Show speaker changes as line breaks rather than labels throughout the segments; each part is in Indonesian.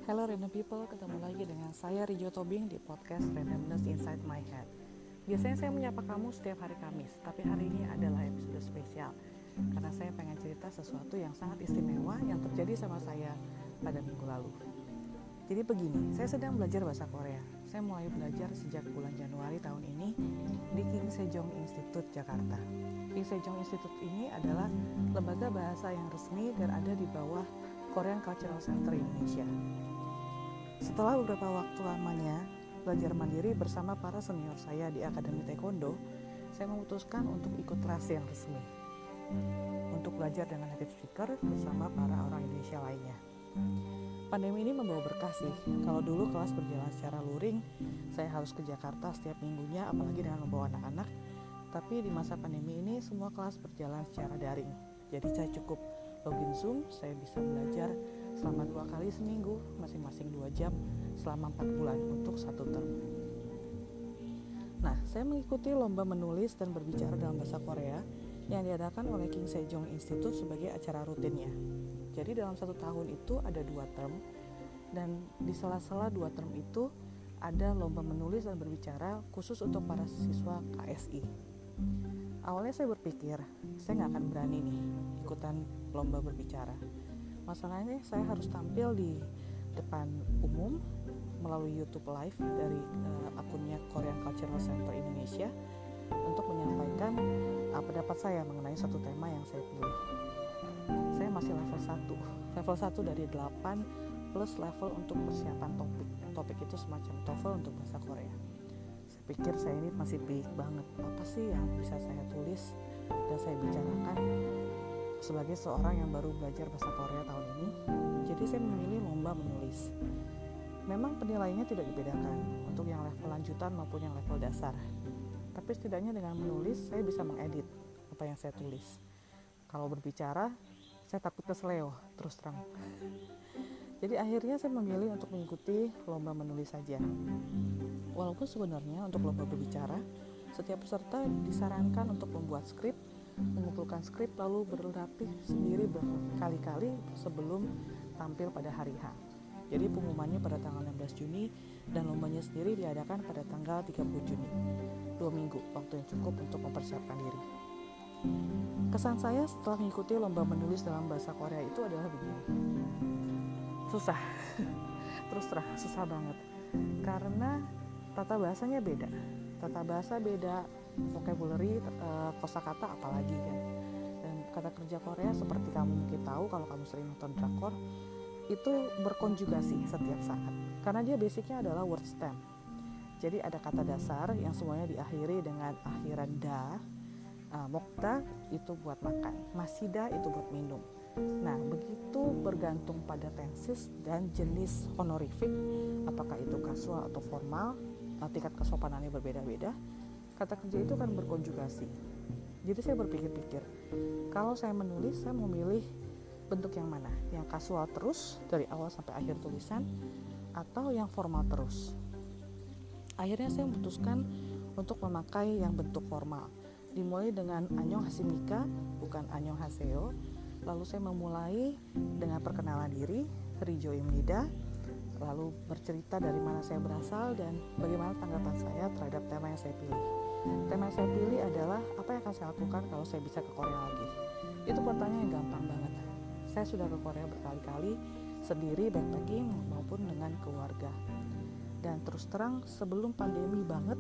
Hello random people, ketemu lagi dengan saya Rijo Tobing di podcast Randomness Inside My Head. Biasanya saya menyapa kamu setiap hari Kamis, tapi hari ini adalah episode spesial karena saya pengen cerita sesuatu yang sangat istimewa yang terjadi sama saya pada minggu lalu. Jadi begini, saya sedang belajar bahasa Korea. Saya mulai belajar sejak bulan Januari tahun ini di King Sejong Institute Jakarta. King Sejong Institute ini adalah lembaga bahasa yang resmi dan ada di bawah Korean Cultural Center Indonesia. Setelah beberapa waktu lamanya belajar mandiri bersama para senior saya di Akademi Taekwondo, saya memutuskan untuk ikut kelas yang resmi untuk belajar dengan native speaker bersama para orang Indonesia lainnya. Pandemi ini membawa berkah sih. Kalau dulu kelas berjalan secara luring, saya harus ke Jakarta setiap minggunya, apalagi dengan membawa anak-anak. Tapi di masa pandemi ini semua kelas berjalan secara daring. Jadi saya cukup login Zoom, saya bisa belajar selama 2 kali seminggu, masing-masing 2 jam selama 4 bulan untuk 1 term. Nah, saya mengikuti lomba menulis dan berbicara dalam bahasa Korea yang diadakan oleh King Sejong Institute sebagai acara rutinnya. Jadi dalam 1 tahun itu ada 2 term, dan di sela-sela 2 term itu ada lomba menulis dan berbicara khusus untuk para siswa KSI. Awalnya saya berpikir, saya gak akan berani nih ikutan lomba berbicara. Masalahnya saya harus tampil di depan umum melalui YouTube Live dari akunnya Korean Cultural Center Indonesia untuk menyampaikan pendapat saya mengenai satu tema yang saya pilih. Saya masih level 1 dari 8 plus level untuk persiapan topik. Topik itu semacam TOEFL untuk bahasa Korea. Saya pikir saya ini masih baik banget. Apa sih yang bisa saya tulis dan saya bicarakan sebagai seorang yang baru belajar bahasa Korea tahun ini. Jadi saya memilih lomba menulis. Memang penilaiannya tidak dibedakan untuk yang level lanjutan maupun yang level dasar. Tapi setidaknya dengan menulis saya bisa mengedit apa yang saya tulis. Kalau berbicara, saya takut kesleo, terus terang. Jadi akhirnya saya memilih untuk mengikuti lomba menulis saja. Walaupun sebenarnya untuk lomba berbicara, setiap peserta disarankan untuk membuat skrip, mengumpulkan skrip lalu berlatih sendiri berkali-kali sebelum tampil pada hari H. Jadi pengumumannya pada tanggal 16 Juni dan lombanya sendiri diadakan pada tanggal 30 Juni. 2 minggu, waktu yang cukup untuk mempersiapkan diri. Kesan saya setelah mengikuti lomba menulis dalam bahasa Korea itu adalah begini. Susah. Terus terang, susah banget. Karena tata bahasanya beda. Tata bahasa beda, vocabulary, kosakata apalagi kan. Dan kata kerja Korea seperti kamu mungkin tahu kalau kamu sering nonton drakor, itu berkonjugasi setiap saat. Karena dia basicnya adalah word stem. Jadi ada kata dasar yang semuanya diakhiri dengan akhiran da. Mokta itu buat makan, masida itu buat minum. Nah, begitu bergantung pada tenses dan jenis honorific, apakah itu kasual atau formal, tingkat kesopanannya berbeda-beda, kata kerja itu akan berkonjugasi. Jadi saya berpikir-pikir, kalau saya menulis, saya memilih bentuk yang mana? Yang kasual terus dari awal sampai akhir tulisan, atau yang formal terus? Akhirnya saya memutuskan untuk memakai yang bentuk formal. Dimulai dengan Annyeong Hasimnika, bukan Annyeong Haseo. Lalu saya memulai dengan perkenalan diri, Rijo Imnida, lalu bercerita dari mana saya berasal dan bagaimana tanggapan saya terhadap tema yang saya pilih. Tema yang saya pilih adalah apa yang akan saya lakukan kalau saya bisa ke Korea lagi. Itu pertanyaan yang gampang banget. Saya sudah ke Korea berkali-kali, sendiri backpacking maupun dengan keluarga. Dan terus terang sebelum pandemi banget,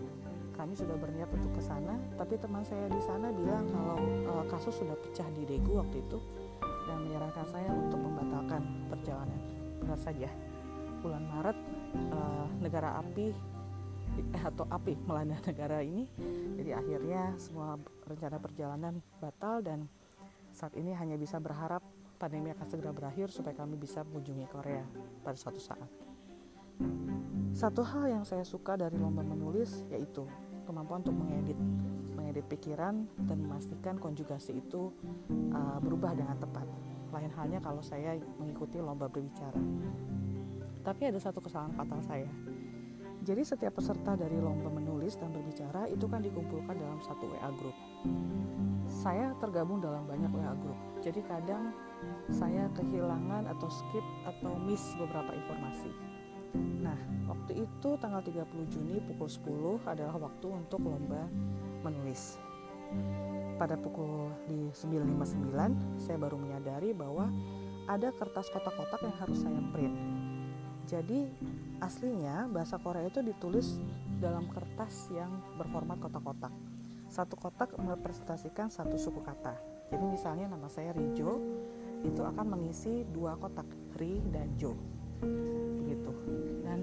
kami sudah berniat untuk ke sana, tapi teman saya di sana bilang kalau kasus sudah pecah di Daegu waktu itu dan menyarankan saya untuk membatalkan perjalanan. Benar saja, bulan Maret negara api melanda negara ini, jadi akhirnya semua rencana perjalanan batal dan saat ini hanya bisa berharap pandemi akan segera berakhir supaya kami bisa mengunjungi Korea pada suatu saat. Satu hal yang saya suka dari lomba menulis yaitu kemampuan untuk mengedit pikiran dan memastikan konjugasi itu berubah dengan tepat. Lain halnya kalau saya mengikuti lomba berbicara. Tapi ada satu kesalahan fatal saya. Jadi setiap peserta dari lomba menulis dan berbicara itu kan dikumpulkan dalam satu WA group. Saya tergabung dalam banyak WA group, jadi kadang saya kehilangan atau skip atau miss beberapa informasi. Nah, waktu itu tanggal 30 Juni pukul 10 adalah waktu untuk lomba menulis. Pada pukul 9.59 saya baru menyadari bahwa ada kertas kotak-kotak yang harus saya print. Jadi aslinya bahasa Korea itu ditulis dalam kertas yang berformat kotak-kotak. Satu kotak merepresentasikan satu suku kata. Jadi misalnya nama saya Rijo, itu akan mengisi 2 kotak, Ri dan Jo. Begitu. Dan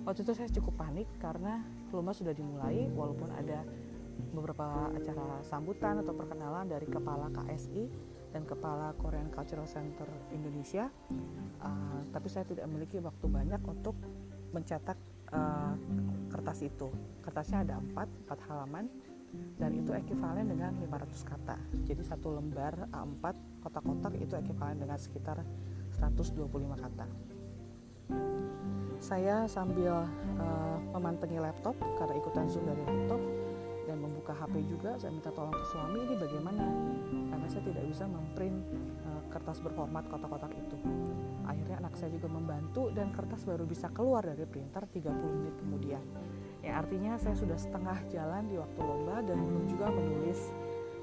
waktu itu saya cukup panik karena lomba sudah dimulai, walaupun ada beberapa acara sambutan atau perkenalan dari kepala KSI dan kepala Korean Cultural Center Indonesia, tapi saya tidak memiliki waktu banyak untuk mencetak kertas itu. Kertasnya ada 4 halaman dan itu ekivalen dengan 500 kata. Jadi satu lembar A4 kotak-kotak itu ekivalen dengan sekitar 125 kata. Saya sambil memantengi laptop karena ikutan Zoom dari laptop dan membuka HP juga, saya minta tolong ke suami, ini bagaimana? Karena saya tidak bisa memprint kertas berformat kotak-kotak itu. Akhirnya anak saya juga membantu dan kertas baru bisa keluar dari printer 30 menit kemudian. Ya artinya saya sudah setengah jalan di waktu lomba dan belum juga menulis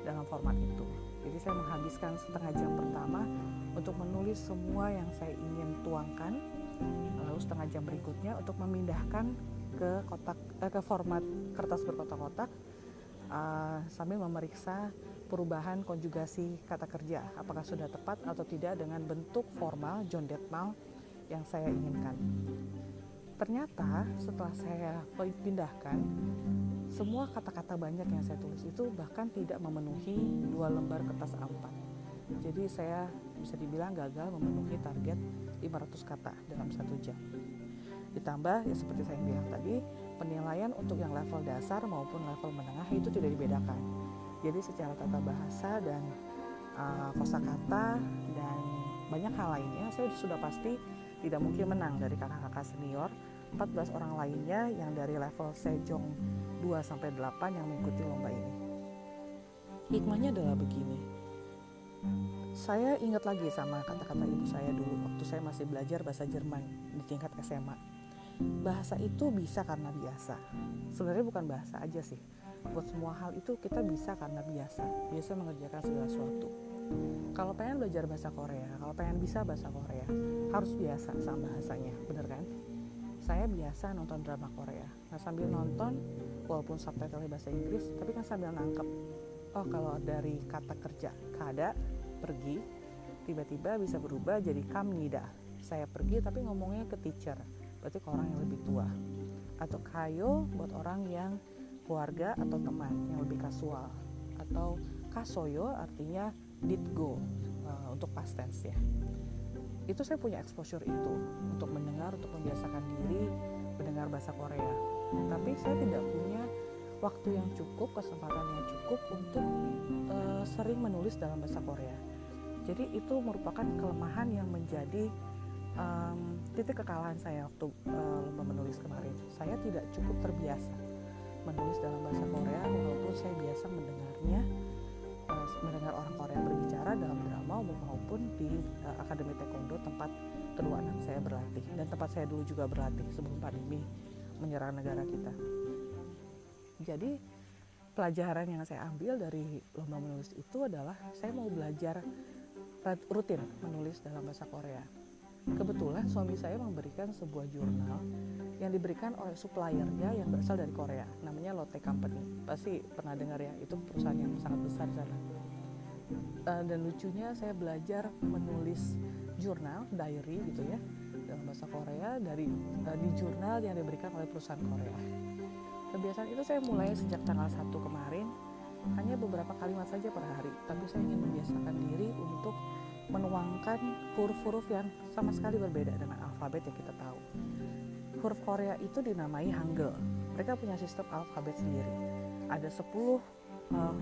dalam format itu. Jadi saya menghabiskan setengah jam pertama untuk menulis semua yang saya ingin tuangkan, lalu setengah jam berikutnya untuk memindahkan ke format kertas berkotak-kotak, sambil memeriksa perubahan konjugasi kata kerja, apakah sudah tepat atau tidak dengan bentuk formal jondaetmal yang saya inginkan. Ternyata setelah saya pindahkan, semua kata-kata banyak yang saya tulis itu bahkan tidak memenuhi 2 lembar kertas A4. Jadi saya bisa dibilang gagal memenuhi target 500 kata dalam 1 jam. Ditambah ya seperti saya bilang tadi, penilaian untuk yang level dasar maupun level menengah itu tidak dibedakan. Jadi secara tata bahasa dan kosakata dan banyak hal lainnya, saya sudah pasti tidak mungkin menang dari kakak-kakak senior 14 orang lainnya yang dari level Sejong 2-8 yang mengikuti lomba ini. Hikmahnya adalah begini, saya ingat lagi sama kata-kata ibu saya dulu waktu saya masih belajar bahasa Jerman di tingkat SMA. Bahasa itu bisa karena biasa. Sebenarnya bukan bahasa aja sih, buat semua hal itu kita bisa karena biasa mengerjakan segala sesuatu. Kalau pengen belajar bahasa Korea, kalau pengen bisa bahasa Korea, harus biasa sama bahasanya, bener kan? Saya biasa nonton drama Korea. Nah sambil nonton, walaupun subtitle bahasa Inggris, tapi kan sambil nangkep. Oh kalau dari kata kerja kada, pergi, tiba-tiba bisa berubah jadi kamnida. Saya pergi tapi ngomongnya ke teacher, berarti ke orang yang lebih tua. Atau kayo buat orang yang keluarga atau teman yang lebih kasual. Atau kasoyo artinya did go untuk past tense ya. Itu saya punya exposure itu untuk mendengar, untuk membiasakan diri mendengar bahasa Korea. Tapi saya tidak punya waktu yang cukup, kesempatan yang cukup untuk sering menulis dalam bahasa Korea. Jadi itu merupakan kelemahan yang menjadi titik kekalahan saya waktu lomba menulis kemarin. Saya tidak cukup terbiasa menulis dalam bahasa Korea walaupun saya biasa mendengar orang Korea berbicara dalam drama maupun di Akademi Taekwondo tempat kedua anak saya berlatih dan tempat saya dulu juga berlatih sebelum pandemi menyerang negara kita. Jadi pelajaran yang saya ambil dari lomba menulis itu adalah saya mau belajar rutin menulis dalam bahasa Korea. Kebetulan suami saya memberikan sebuah jurnal yang diberikan oleh suppliernya yang berasal dari Korea, namanya Lotte Company. Pasti pernah dengar ya, itu perusahaan yang sangat besar di sana. Dan lucunya saya belajar menulis jurnal, diary gitu ya, dalam bahasa Korea di jurnal yang diberikan oleh perusahaan Korea. Kebiasaan itu saya mulai sejak tanggal 1 kemarin, hanya beberapa kalimat saja per hari, tapi saya ingin membiasakan diri untuk menuangkan huruf-huruf yang sama sekali berbeda dengan alfabet yang kita tahu. Huruf Korea itu dinamai Hangul. Mereka punya sistem alfabet sendiri. Ada 10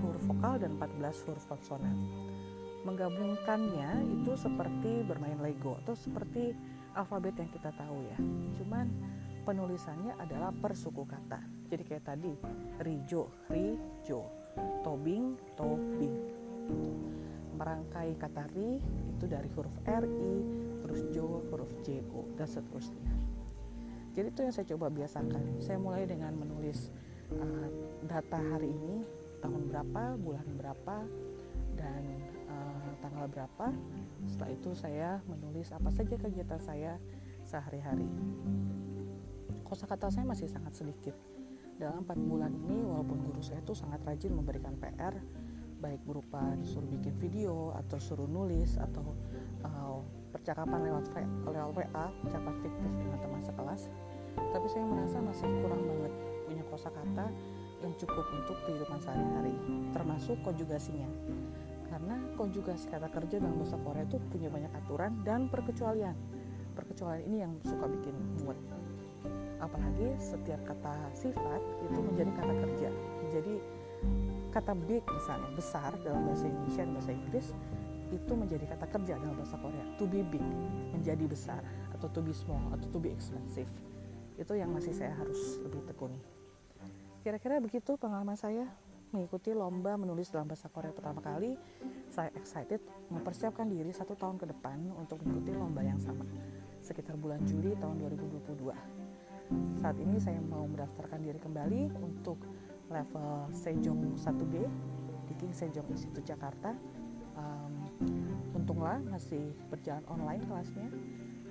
huruf vokal dan 14 huruf konsonan. Menggabungkannya itu seperti bermain Lego atau seperti alfabet yang kita tahu ya. Cuman penulisannya adalah per suku kata. Jadi kayak tadi, Rijo, Rijo. tobing, gitu. Merangkai kata ri itu dari huruf ri, terus jo, huruf jo, dan seterusnya. Jadi itu yang saya coba biasakan. Saya mulai dengan menulis data hari ini, tahun berapa, bulan berapa, dan tanggal berapa. Setelah itu saya menulis apa saja kegiatan saya sehari-hari. Kosakata saya masih sangat sedikit. Dalam 4 bulan ini, walaupun guru saya itu sangat rajin memberikan PR, baik berupa disuruh bikin video atau suruh nulis atau percakapan lewat WA, percakapan fiktif dengan teman sekelas, tapi saya merasa masih kurang banget punya kosakata yang cukup untuk kehidupan sehari-hari, termasuk konjugasinya. Karena konjugasi kata kerja dalam bahasa Korea itu punya banyak aturan dan perkecualian. Perkecualian ini yang suka bikin mumet. Apalagi setiap kata sifat itu menjadi kata kerja. Jadi kata big misalnya, besar dalam bahasa Indonesia dan bahasa Inggris itu menjadi kata kerja dalam bahasa Korea. To be big, menjadi besar, atau to be small, atau to be expensive. Itu yang masih saya harus lebih tekuni. Kira-kira begitu pengalaman saya mengikuti lomba menulis dalam bahasa Korea pertama kali. Saya excited mempersiapkan diri 1 tahun ke depan untuk mengikuti lomba yang sama, sekitar bulan Juli tahun 2022. Saat ini saya mau mendaftarkan diri kembali untuk level Sejong 1B di King Sejong Institute Jakarta. Untunglah masih berjalan online kelasnya,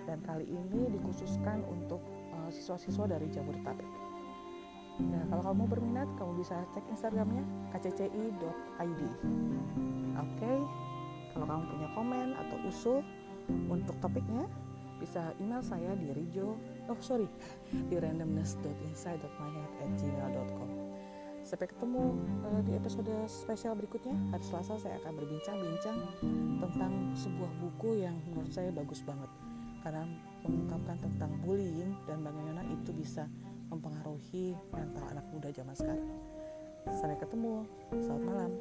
dan kali ini dikhususkan untuk siswa-siswa dari Jabodetabek. Nah, kalau kamu berminat, kamu bisa cek Instagramnya kcci.id. Oke, kalau kamu punya komen atau usul untuk topiknya, bisa email saya di randomness.inside.myhead@gmail.com. Sampai ketemu di episode spesial berikutnya. Hari Selasa saya akan berbincang-bincang tentang sebuah buku yang menurut saya bagus banget, karena mengungkapkan tentang bullying dan bagaimana itu bisa mempengaruhi mental anak muda zaman sekarang. Sampai ketemu, selamat malam.